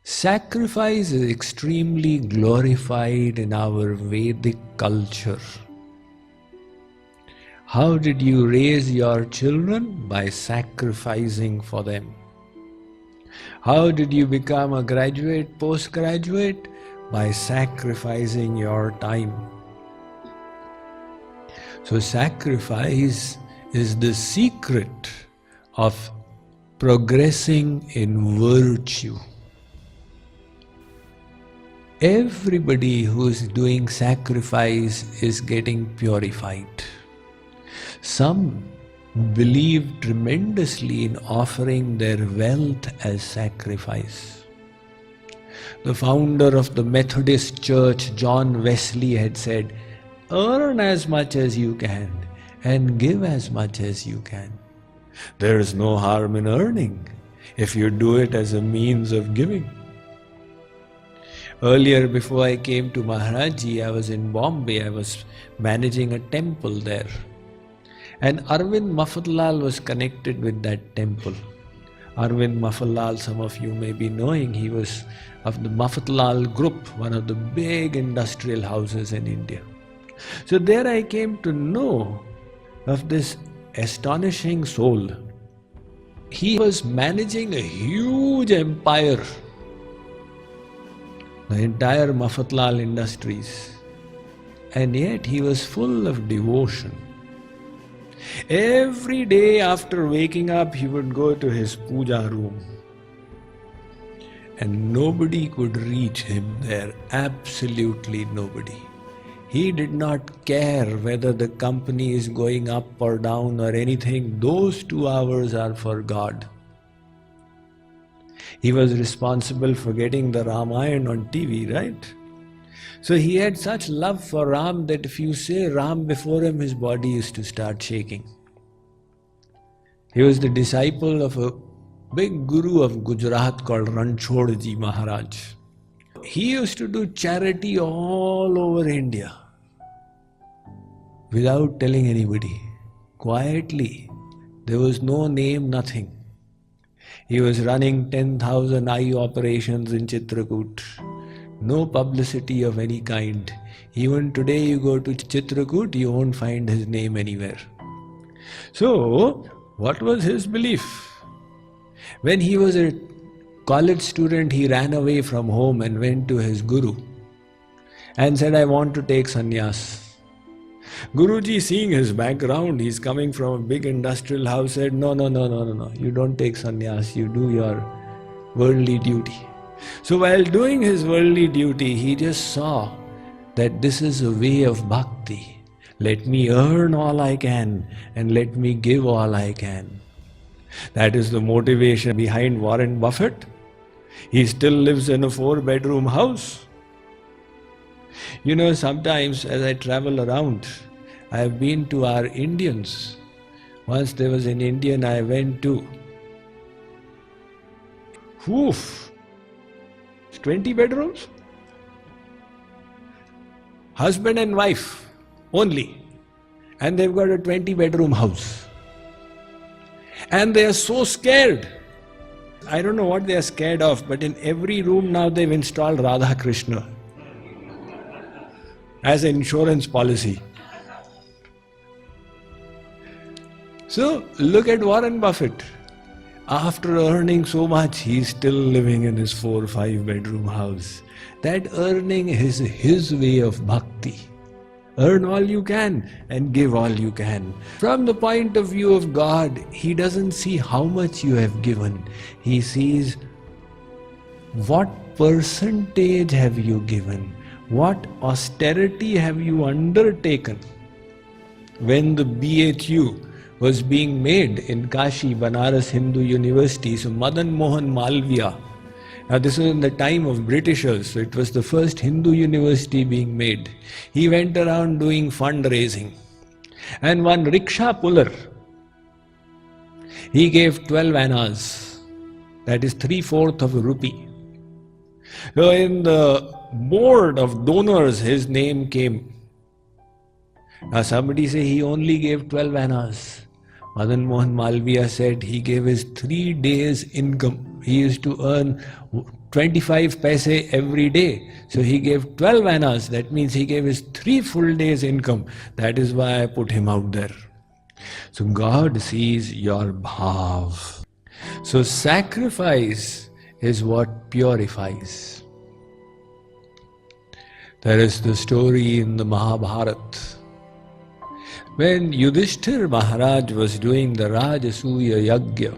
Sacrifice is extremely glorified in our Vedic culture. How did you raise your children? By sacrificing for them. How did you become a graduate, postgraduate? By sacrificing your time. So sacrifice is the secret of progressing in virtue. Everybody who is doing sacrifice is getting purified. Some believe tremendously in offering their wealth as sacrifice. The founder of the Methodist Church, John Wesley, had said, "Earn as much as you can and give as much as you can." There is no harm in earning if you do it as a means of giving. Earlier, before I came to Maharajji, I was in Bombay. I was managing a temple there. And Arvind Mafatlal was connected with that temple. Arvind Mafatlal, some of you may be knowing, he was of the Mafatlal group, one of the big industrial houses in India. So there I came to know of this astonishing soul. He was managing a huge empire, the entire Mafatlal Industries, and yet he was full of devotion. Every day after waking up, he would go to his puja room, and nobody could reach him there, absolutely nobody. He did not care whether the company is going up or down or anything. Those 2 hours are for God. He was responsible for getting the Ramayana on TV, right? So he had such love for Ram that if you say Ram before him, his body used to start shaking. He was the disciple of a big guru of Gujarat called Ranchhodji Maharaj. He used to do charity all over India without telling anybody, quietly. There was no name, nothing. He was running 10,000 eye operations in Chitrakoot. No publicity of any kind. Even today you go to Chitrakoot, you won't find his name anywhere. So, what was his belief? When he was a college student, he ran away from home and went to his guru and said, "I want to take sannyas." Guruji, seeing his background, he's coming from a big industrial house, said, No, you don't take sannyas, you do your worldly duty. So while doing his worldly duty, he just saw that this is a way of bhakti. Let me earn all I can and let me give all I can. That is the motivation behind Warren Buffett. He still lives in a 4-bedroom house. You know, sometimes as I travel around, I have been to our Indians. Once there was an Indian I went to. 20 bedrooms? Husband and wife only. And they've got a 20-bedroom house. And they are so scared. I don't know what they are scared of, but in every room now they've installed Radha Krishna as an insurance policy. So look at Warren Buffett. After earning so much, he's still living in his 4 or 5 bedroom house. That earning is his way of bhakti. Earn all you can and give all you can. From the point of view of God, He doesn't see how much you have given. He sees what percentage have you given, what austerity have you undertaken. When the BHU was being made in Kashi, Banaras Hindu University, so Madan Mohan Malviya, now this was in the time of Britishers, so it was the first Hindu university being made. He went around doing fundraising. And one rickshaw puller, he gave 12 annas, that is 3/4 of a rupee. So in the board of donors, his name came. Now somebody say he only gave 12 annas. Madan Mohan Malviya said he gave his 3 days income. He used to earn 25 paise every day. So he gave 12 annas. That means he gave his 3 full days income. That is why I put him out there. So God sees your bhav. So sacrifice is what purifies. There is the story in the Mahabharat. When Yudhishthir Maharaj was doing the Rajasuya Yajna,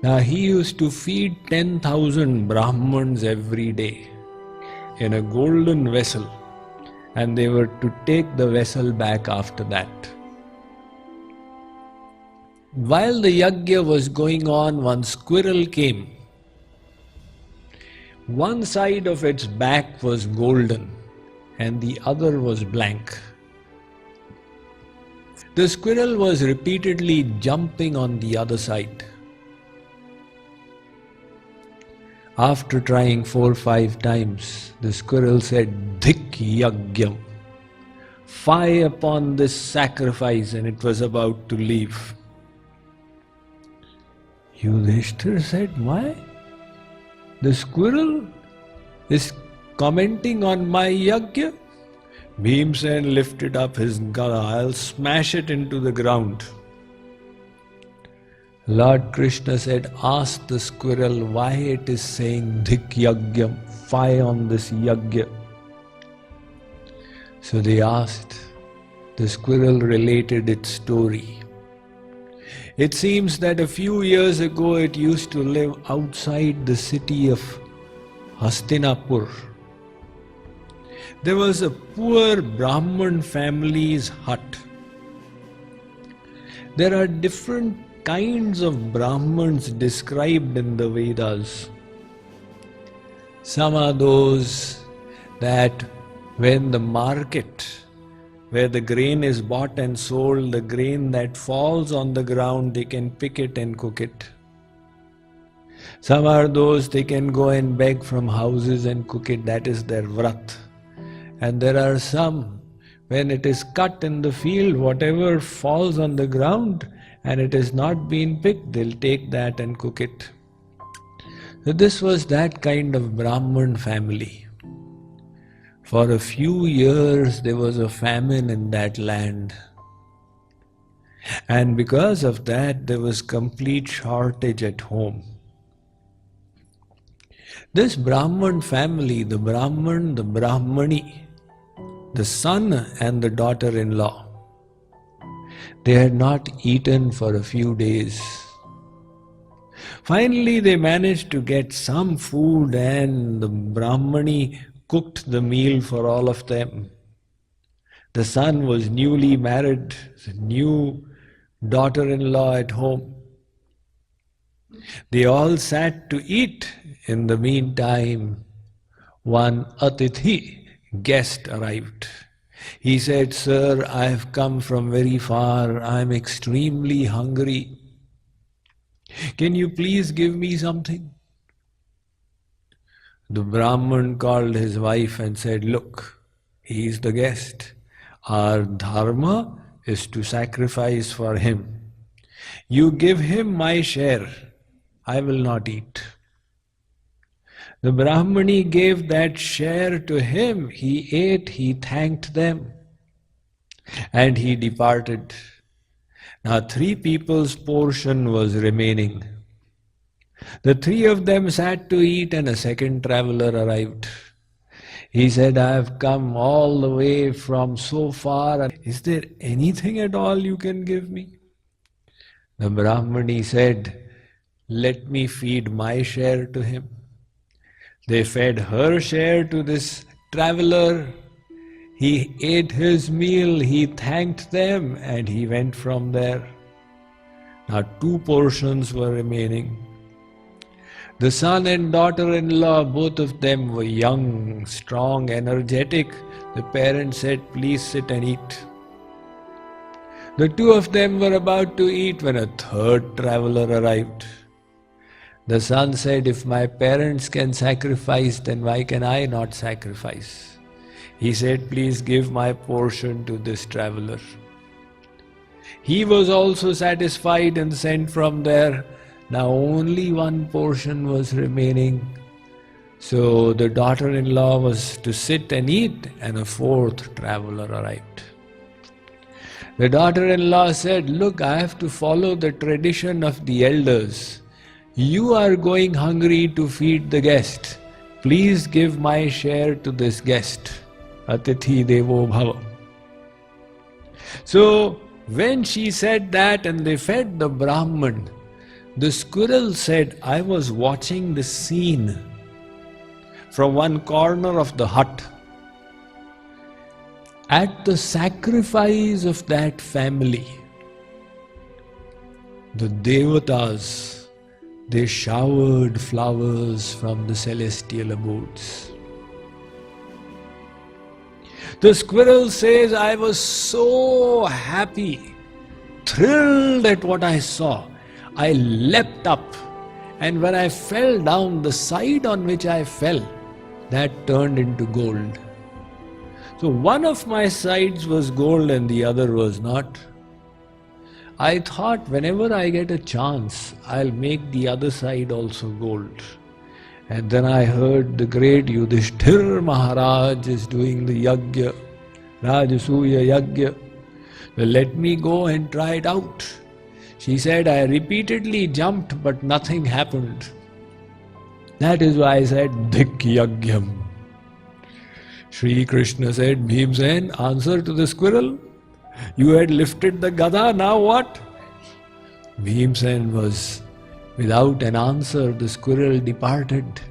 now he used to feed 10,000 Brahmans every day in a golden vessel, and they were to take the vessel back after that. While the Yajna was going on, one squirrel came. One side of its back was golden and the other was blank. The squirrel was repeatedly jumping on the other side. After trying 4 or 5 times, the squirrel said, "Dhik yagyam," fie upon this sacrifice, and it was about to leave. Yudhishthir said, "Why? The squirrel is commenting on my yajna." Bhimsen lifted up his gala, "I'll smash it into the ground." Lord Krishna said, "Ask the squirrel why it is saying dhik yagyam, fie on this yajna." So they asked. The squirrel related its story. It seems that a few years ago it used to live outside the city of Hastinapur. There was a poor Brahman family's hut. There are different kinds of Brahmans described in the Vedas. Some are those that when the market, where the grain is bought and sold, the grain that falls on the ground, they can pick it and cook it. Some are those they can go and beg from houses and cook it, that is their vrat. And there are some, when it is cut in the field, whatever falls on the ground and it is not been picked, they'll take that and cook it. So this was that kind of Brahman family. For a few years there was a famine in that land. And because of that there was complete shortage at home. This Brahman family, the Brahman, the Brahmani, the son and the daughter-in-law, they had not eaten for a few days. Finally they managed to get some food, and the Brahmani cooked the meal for all of them. The son was newly married, the new daughter-in-law at home. They all sat to eat. In the meantime, one Atithi, guest, arrived. He said, "Sir, I have come from very far. I am extremely hungry. Can you please give me something?" The Brahman called his wife and said, "Look, he is the guest. Our dharma is to sacrifice for him. You give him my share. I will not eat." The Brahmani gave that share to him. He ate, he thanked them, and he departed. Now 3 people's portion was remaining. The 3 of them sat to eat, and a second traveler arrived. He said, "I have come all the way from so far. Is there anything at all you can give me?" The Brahmani said, "Let me feed my share to him." They fed her share to this traveler. He ate his meal, he thanked them, and he went from there. Now 2 portions were remaining. The son and daughter-in-law, both of them were young, strong, energetic. The parents said, "Please sit and eat." The 2 of them were about to eat when a third traveler arrived. The son said, "If my parents can sacrifice, then why can I not sacrifice?" He said, "Please give my portion to this traveler." He was also satisfied and sent from there. Now only one portion was remaining. So the daughter-in-law was to sit and eat, and a fourth traveler arrived. The daughter-in-law said, "Look, I have to follow the tradition of the elders. You are going hungry to feed the guest. Please give my share to this guest. Atithi devo bhava." So when she said that and they fed the Brahman, the squirrel said, "I was watching the scene from one corner of the hut. At the sacrifice of that family, the devatas, they showered flowers from the celestial abodes." The squirrel says, "I was so happy, thrilled at what I saw. I leapt up, and when I fell down, the side on which I fell, that turned into gold. So one of my sides was gold and the other was not. I thought whenever I get a chance, I'll make the other side also gold. And then I heard the great Yudhishthir Maharaj is doing the Yajna, Rajasuya Yajna. Well, let me go and try it out." She said, "I repeatedly jumped, but nothing happened. That is why I said, Dhik Yajnam." Shri Krishna said, "Bhimsen, answer to the squirrel. You had lifted the gada, now what?" Bhimsen was without an answer. The squirrel departed.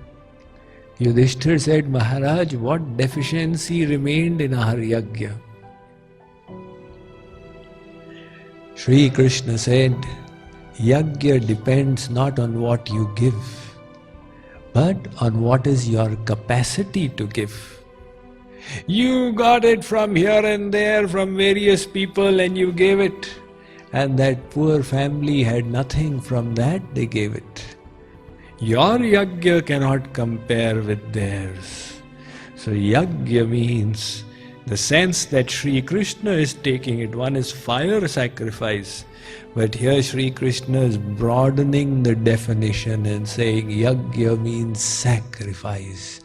Yudhishthir said, "Maharaj, what deficiency remained in our yajna?" Shri Krishna said, "Yajna depends not on what you give, but on what is your capacity to give. You got it from here and there, from various people, and you gave it. And that poor family had nothing from that, they gave it. Your yajna cannot compare with theirs." So yajna means the sense that Sri Krishna is taking it. One is fire sacrifice, but here Sri Krishna is broadening the definition and saying yajna means sacrifice.